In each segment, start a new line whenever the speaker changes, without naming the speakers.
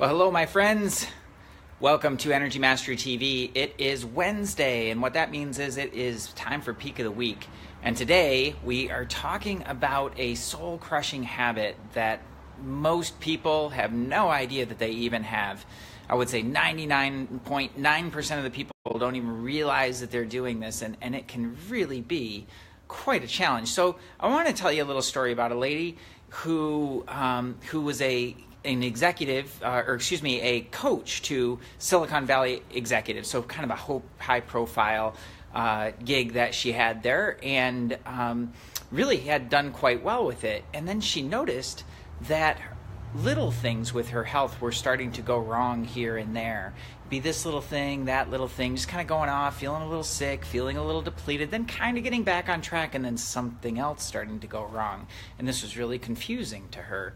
Well, hello, my friends. Welcome to Energy Mastery TV. It is Wednesday, and what that means is it is time for Peak of the Week. And today we are talking about a soul-crushing habit that most people have no idea that they even have. I would say 99.9% of the people don't even realize that they're doing this, and it can really be quite a challenge. So I want to tell you a little story about a lady who was a coach to Silicon Valley executives. So kind of a high profile gig that she had there, and really had done quite well with it. And then she noticed that little things with her health were starting to go wrong here and there. Be this little thing, that little thing, just kind of going off, feeling a little sick, feeling a little depleted, then kind of getting back on track, and then something else starting to go wrong. And this was really confusing to her.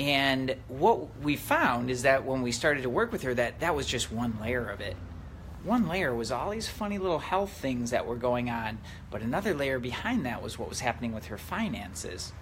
And what we found is that when we started to work with her, that was just one layer of it. One layer was all these funny little health things that were going on, but another layer behind that was what was happening with her finances.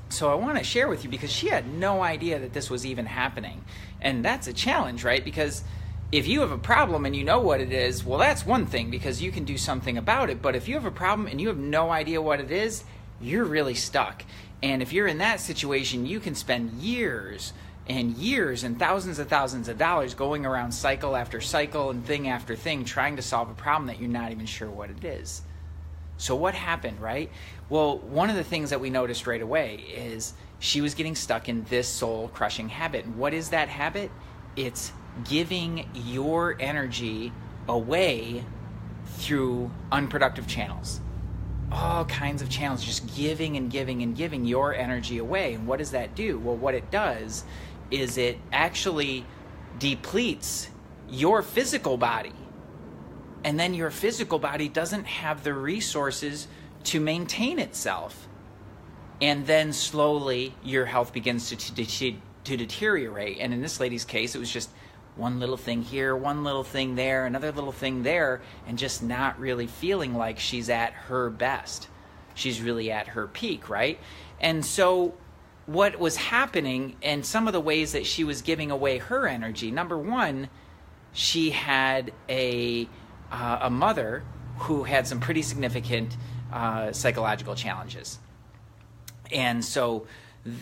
So I want to share with you, because she had no idea that this was even happening. And that's a challenge, right? Because if you have a problem and you know what it is, well, that's one thing, because you can do something about it. But if you have a problem and you have no idea what it is, you're really stuck. And if you're in that situation, you can spend years and years and thousands of dollars going around cycle after cycle and thing after thing trying to solve a problem that you're not even sure what it is. So what happened, right? Well, one of the things that we noticed right away is she was getting stuck in this soul-crushing habit. And what is that habit? It's giving your energy away through unproductive channels. All kinds of channels, just giving and giving and giving your energy away. And what does that do? Well, what it does is it actually depletes your physical body. And then your physical body doesn't have the resources to maintain itself. And then slowly your health begins to deteriorate. And in this lady's case, it was just one little thing here, one little thing there, another little thing there, and just not really feeling like she's at her best. She's really at her peak, right? And so what was happening, and some of the ways that she was giving away her energy, number one, she had a mother who had some pretty significant psychological challenges. And so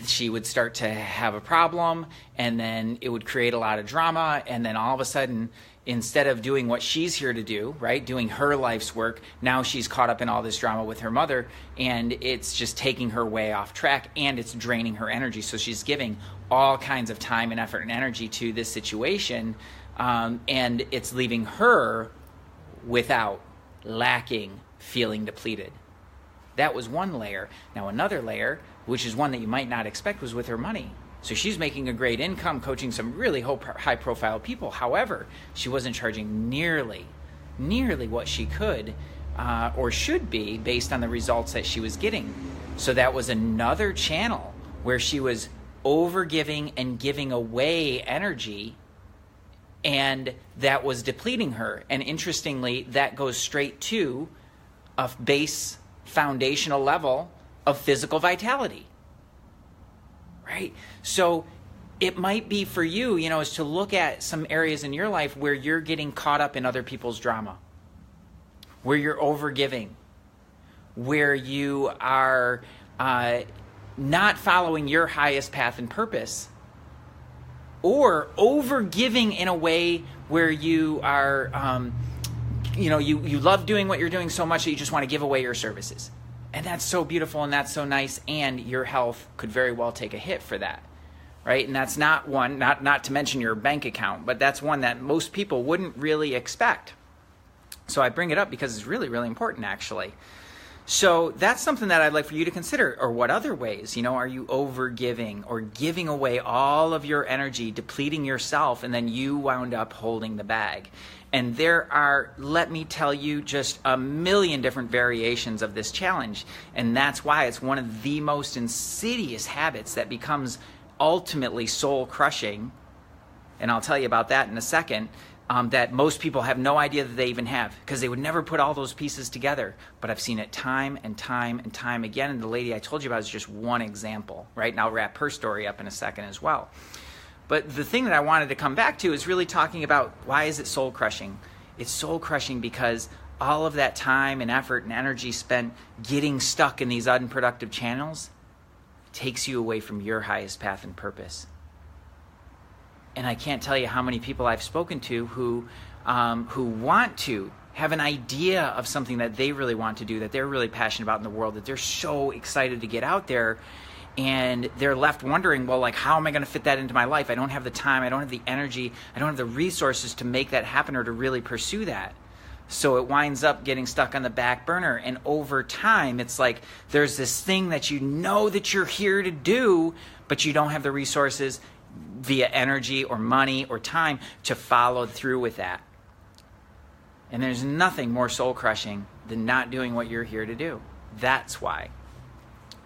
she would start to have a problem, and then it would create a lot of drama, and then all of a sudden, instead of doing what she's here to do, right, doing her life's work, now she's caught up in all this drama with her mother, and it's just taking her way off track, and it's draining her energy. So she's giving all kinds of time and effort and energy to this situation, and it's leaving her without, lacking, feeling depleted. That was one layer. Now another layer, which is one that you might not expect, was with her money. So she's making a great income, coaching some really high-profile people. However, she wasn't charging nearly what she could or should be based on the results that she was getting. So that was another channel where she was over-giving and giving away energy, and that was depleting her. And interestingly, that goes straight to a base foundational level of physical vitality, right? So it might be for you, is to look at some areas in your life where you're getting caught up in other people's drama, where you're overgiving, where you are not following your highest path and purpose, or overgiving in a way where you are you love doing what you're doing so much that you just want to give away your services. And that's so beautiful, and that's so nice, and your health could very well take a hit for that, right? And that's not one, not to mention your bank account, but that's one that most people wouldn't really expect. So I bring it up because it's really, really important, actually. So that's something that I'd like for you to consider. Or what other ways, are you over-giving or giving away all of your energy, depleting yourself, and then you wound up holding the bag? And there are, let me tell you, just a million different variations of this challenge. And that's why it's one of the most insidious habits that becomes ultimately soul-crushing. And I'll tell you about that in a second. That most people have no idea that they even have, because they would never put all those pieces together. But I've seen it time and time and time again. And the lady I told you about is just one example, right? And I'll wrap her story up in a second as well. But the thing that I wanted to come back to is really talking about, why is it soul crushing? It's soul crushing because all of that time and effort and energy spent getting stuck in these unproductive channels takes you away from your highest path and purpose. And I can't tell you how many people I've spoken to who want to have an idea of something that they really want to do, that they're really passionate about in the world, that they're so excited to get out there, and they're left wondering, well, like, how am I going to fit that into my life? I don't have the time, I don't have the energy, I don't have the resources to make that happen or to really pursue that. So it winds up getting stuck on the back burner. And over time, it's like there's this thing that you know that you're here to do, but you don't have the resources via energy or money or time to follow through with that. And there's nothing more soul crushing than not doing what you're here to do. That's why.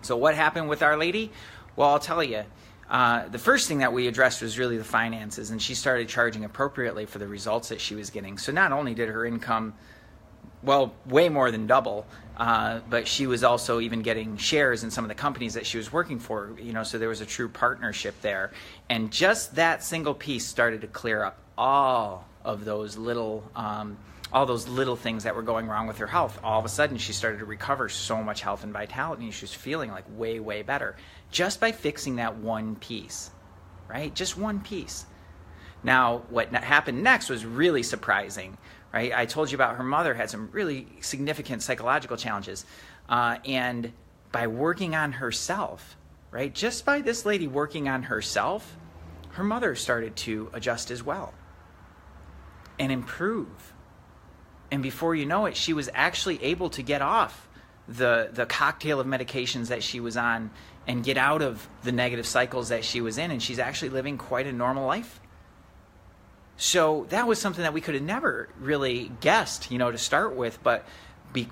So what happened with Our Lady? Well, I'll tell you. The first thing that we addressed was really the finances, and she started charging appropriately for the results that she was getting. So not only did her income, well, way more than double, but she was also even getting shares in some of the companies that she was working for, so there was a true partnership there. And just that single piece started to clear up all of those little things that were going wrong with her health. All of a sudden, she started to recover so much health and vitality, and she was feeling like way, way better just by fixing that one piece, right? Just one piece. Now, what happened next was really surprising, right? I told you about her mother had some really significant psychological challenges, and by working on herself, right? Just by this lady working on herself, her mother started to adjust as well and improve. And before you know it, she was actually able to get off the cocktail of medications that she was on and get out of the negative cycles that she was in. And she's actually living quite a normal life. So that was something that we could have never really guessed, to start with. But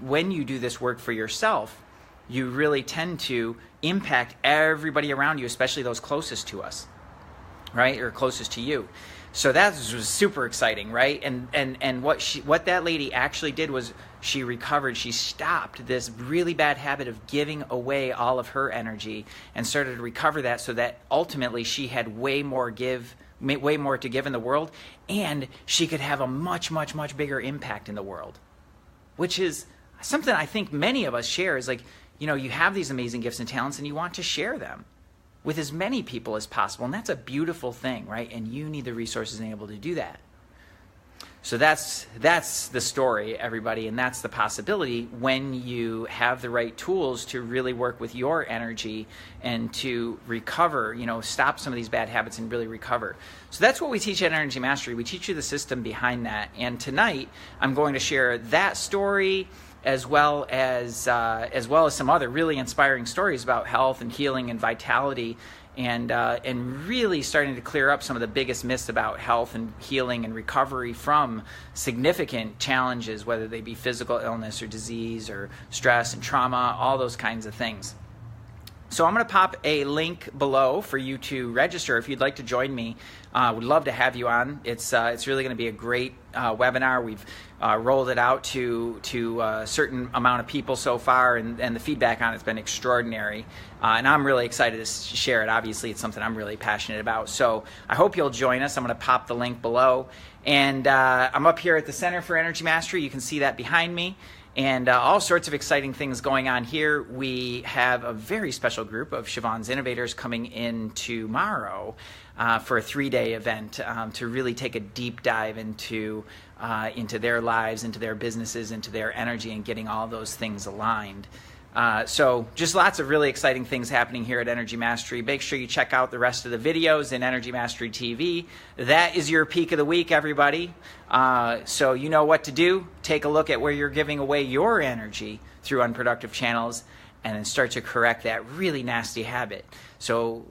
when you do this work for yourself, you really tend to impact everybody around you, especially those closest to us, right? Or closest to you. So that was super exciting, right? And what that lady actually did was she recovered. She stopped this really bad habit of giving away all of her energy and started to recover that, so that ultimately she had way more to give in the world, and she could have a much, much, much bigger impact in the world, which is something I think many of us share. Is like, you have these amazing gifts and talents and you want to share them with as many people as possible. And that's a beautiful thing, right? And you need the resources and able to do that. So that's the story, everybody. And that's the possibility when you have the right tools to really work with your energy and to recover, stop some of these bad habits and really recover. So that's what we teach at Energy Mastery. We teach you the system behind that. And tonight, I'm going to share that story as well as some other really inspiring stories about health and healing and vitality, and really starting to clear up some of the biggest myths about health and healing and recovery from significant challenges, whether they be physical illness or disease or stress and trauma, all those kinds of things. So I'm going to pop a link below for you to register if you'd like to join me. Would love to have you on. It's really going to be a great webinar. We've rolled it out to a certain amount of people so far, and the feedback on it's been extraordinary. And I'm really excited to share it. Obviously, it's something I'm really passionate about. So I hope you'll join us. I'm going to pop the link below. And I'm up here at the Center for Energy Mastery. You can see that behind me. And all sorts of exciting things going on here. We have a very special group of Siobhan's innovators coming in tomorrow for a 3-day event to really take a deep dive into their lives, into their businesses, into their energy, and getting all those things aligned. So just lots of really exciting things happening here at Energy Mastery. Make sure you check out the rest of the videos in Energy Mastery TV. That is your peak of the week, everybody. So you know what to do. Take a look at where you're giving away your energy through unproductive channels, and then start to correct that really nasty habit. So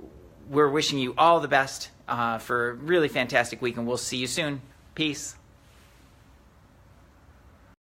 we're wishing you all the best for a really fantastic week, and we'll see you soon. Peace.